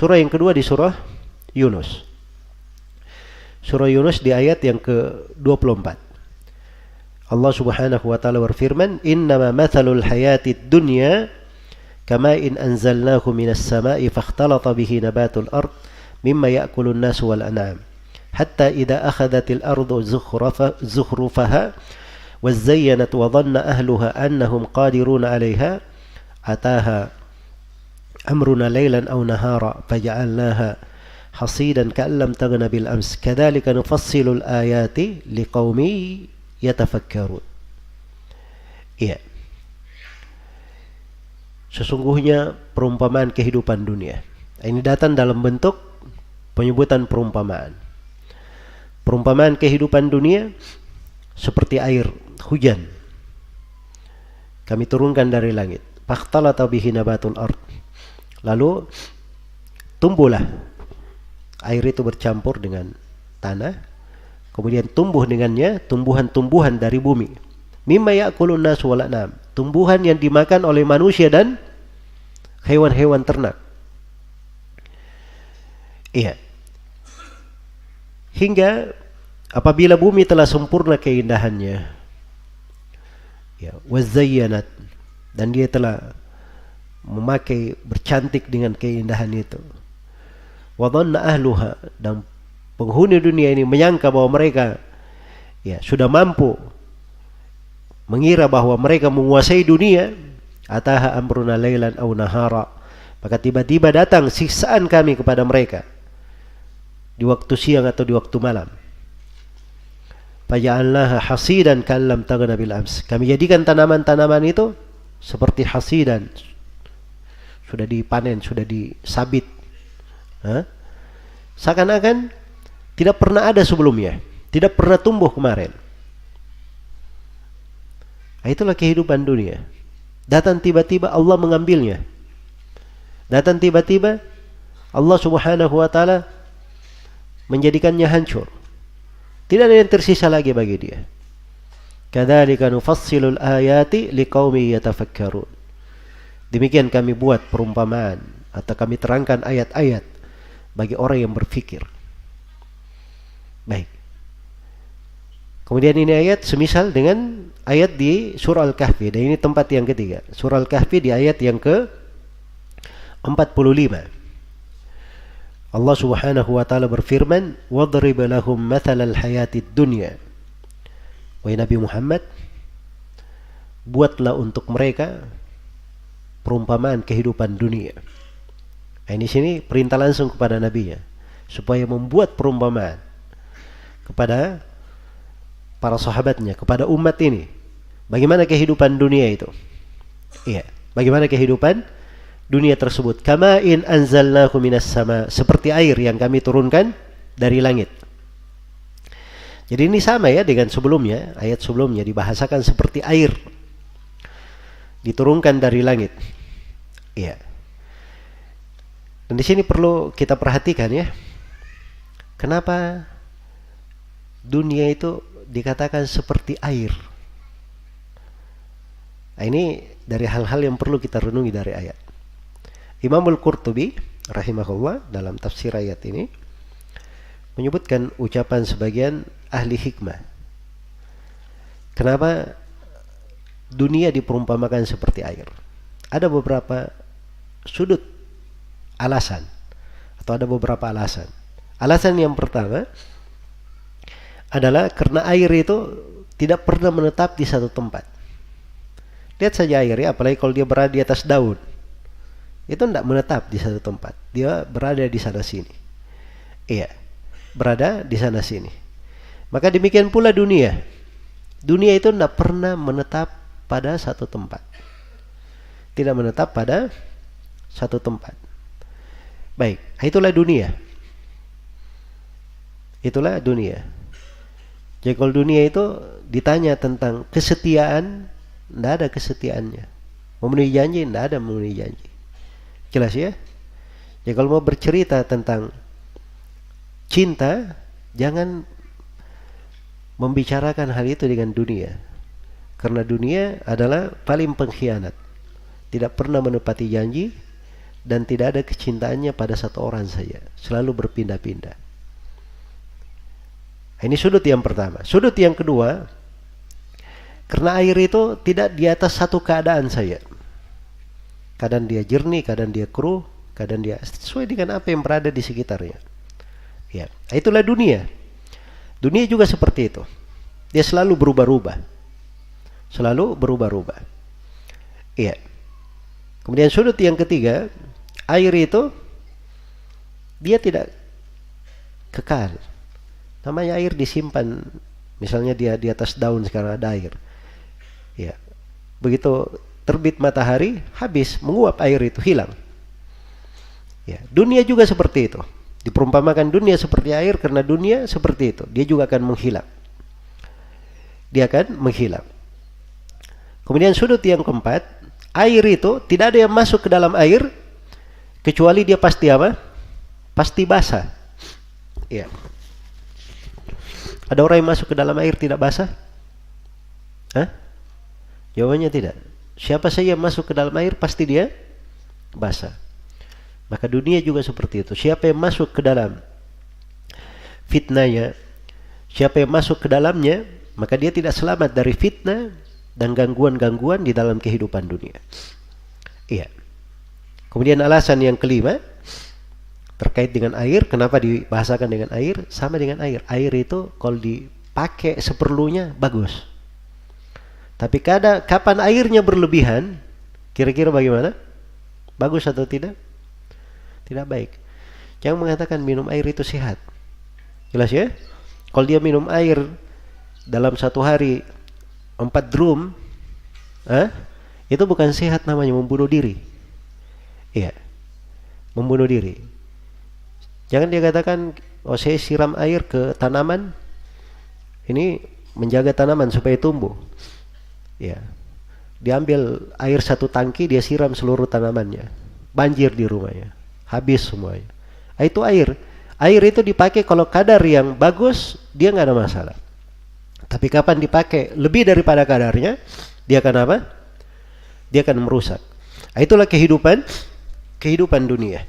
Surah yang kedua di surah Yunus. Surah Yunus di ayat yang ke-24. Allah Subhanahu wa taala berfirman, "Innama mathalul hayatid dunya kama'in anzalnahu minas sama'i fakhtalata bihi nabatul ard mimma ya'kulun nasu wal an'am hatta idza akhadhatil ardu zukhrufaha wazayyanat wa dhanna ahluha annahum qadirun 'alayha ataha amruna laylan aw nahara faja'alnaha hasidan ka'an lam taghna bil ams kadzalika nufassilul ayati liqaumin yatafakkarun." Iya. Sesungguhnya perumpamaan kehidupan dunia. Ini datang dalam bentuk penyebutan perumpamaan. Perumpamaan kehidupan dunia seperti air hujan. Kami turunkan dari langit. Fakhtalata bihi nabatul ard. Lalu tumbuhlah. Air itu bercampur dengan tanah. Kemudian tumbuh dengannya tumbuhan-tumbuhan dari bumi. Mimma ya'kulun nasu wal an'am. Tumbuhan yang dimakan oleh manusia dan hewan-hewan ternak. Iya. Hingga apabila bumi telah sempurna keindahannya, ya, wazayyanat, dan dia telah memakai bercantik dengan keindahan itu. Wa dhanna ahluha, dan penghuni dunia ini menyangka bahwa mereka ya sudah mampu, mengira bahwa mereka menguasai dunia. Ataha amruna lailan aw nahara, maka tiba-tiba datang siksaan kami kepada mereka di waktu siang atau di waktu malam. Faja'alnaha hasidan ka'an lam taghna bil ams. Kami jadikan tanaman-tanaman itu seperti hasidan, sudah dipanen, sudah disabit, seakan-akan tidak pernah ada sebelumnya, tidak pernah tumbuh kemarin. Itulah kehidupan dunia. Datang tiba-tiba Allah mengambilnya. Datang tiba-tiba Allah Subhanahu wa taala menjadikannya hancur. Tidak ada yang tersisa lagi bagi dia. Kadzalika nufassilul ayati liqaumin yatafakkarun. Demikian kami buat perumpamaan atau kami terangkan ayat-ayat bagi orang yang berfikir. Baik. Kemudian ini ayat semisal dengan ayat di surah Al-Kahfi. Dan ini tempat yang ketiga. Surah Al-Kahfi di ayat yang ke-45. Allah Subhanahu wa taala berfirman, "Wadrib lahum mathalal hayatid dunya." Wahai Nabi Muhammad, buatlah untuk mereka perumpamaan kehidupan dunia. Nah, ini sini perintah langsung kepada nabinya supaya membuat perumpamaan kepada para sahabatnya, kepada umat ini. Bagaimana kehidupan dunia itu? Iya, bagaimana kehidupan dunia tersebut? Kama'in anzalnahu minas sama, seperti air yang kami turunkan dari langit. Jadi ini sama ya dengan sebelumnya, ayat sebelumnya dibahasakan seperti air diturunkan dari langit. Iya. Dan di sini perlu kita perhatikan ya. Kenapa dunia itu dikatakan seperti air? Nah, ini dari hal-hal yang perlu kita renungi dari ayat. Imam Al-Qurtubi rahimahullah dalam tafsir ayat ini menyebutkan ucapan sebagian ahli hikmah. Kenapa dunia diperumpamakan seperti air? Ada beberapa sudut alasan atau ada beberapa alasan. Alasan yang pertama adalah karena air itu tidak pernah menetap di satu tempat. Lihat saja air ya, apalagi kalau dia berada di atas daun. Itu tidak menetap di satu tempat. Dia berada di sana sini. Iya, berada di sana sini. Maka demikian pula dunia. Dunia itu tidak pernah menetap pada satu tempat. Tidak menetap pada satu tempat. Baik, itulah dunia. Itulah dunia. Jadi kalau dunia itu ditanya tentang kesetiaan, tidak ada kesetiaannya. Memenuhi janji, tidak ada memenuhi janji. Jelas ya? Jadi kalau mau bercerita tentang cinta, jangan membicarakan hal itu dengan dunia. Karena dunia adalah paling pengkhianat. Tidak pernah menepati janji, dan tidak ada kecintaannya pada satu orang saja, selalu berpindah-pindah. Ini sudut yang pertama. Sudut yang kedua, karena air itu tidak di atas satu keadaan saja. Kadang dia jernih, kadang dia keruh, kadang dia sesuai dengan apa yang berada di sekitarnya. Ya, itulah dunia. Dunia juga seperti itu. Dia selalu berubah-ubah. Selalu berubah-ubah. Iya. Kemudian sudut yang ketiga, air itu dia tidak kekal. Namanya air disimpan, misalnya dia di atas daun sekarang ada air. Ya. Begitu terbit matahari, habis, menguap air itu, hilang. Ya, dunia juga seperti itu. Diperumpamakan dunia seperti air karena dunia seperti itu. Dia juga akan menghilang. Dia akan menghilang. Kemudian sudut yang keempat, air itu tidak ada yang masuk ke dalam air kecuali dia pasti apa? Pasti basah. Ya. Ada orang yang masuk ke dalam air tidak basah? Hah? Jawabannya tidak. Siapa saja yang masuk ke dalam air pasti dia basah. Maka dunia juga seperti itu. Siapa yang masuk ke dalam fitnahnya, siapa yang masuk ke dalamnya, maka dia tidak selamat dari fitnah dan gangguan-gangguan di dalam kehidupan dunia. Iya. Kemudian alasan yang kelima terkait dengan air, kenapa dibahasakan dengan air? Sama dengan air. Air itu kalau dipakai seperlunya bagus. Tapi kapan airnya berlebihan, kira-kira bagaimana? Bagus atau tidak? Tidak baik. Jangan mengatakan minum air itu sehat. Jelas ya? Kalau dia minum air dalam satu hari 4 drum, itu bukan sehat, namanya membunuh diri. Iya, membunuh diri. Jangan dia katakan, oh saya siram air ke tanaman, ini menjaga tanaman supaya tumbuh. Ya, diambil air satu tangki, dia siram seluruh tanamannya, banjir di rumahnya, habis semuanya. Itu air. Air itu dipakai kalau kadar yang bagus, dia nggak ada masalah. Tapi kapan dipakai lebih daripada kadarnya, dia akan apa? Dia akan merusak. Itulah kehidupan dunia.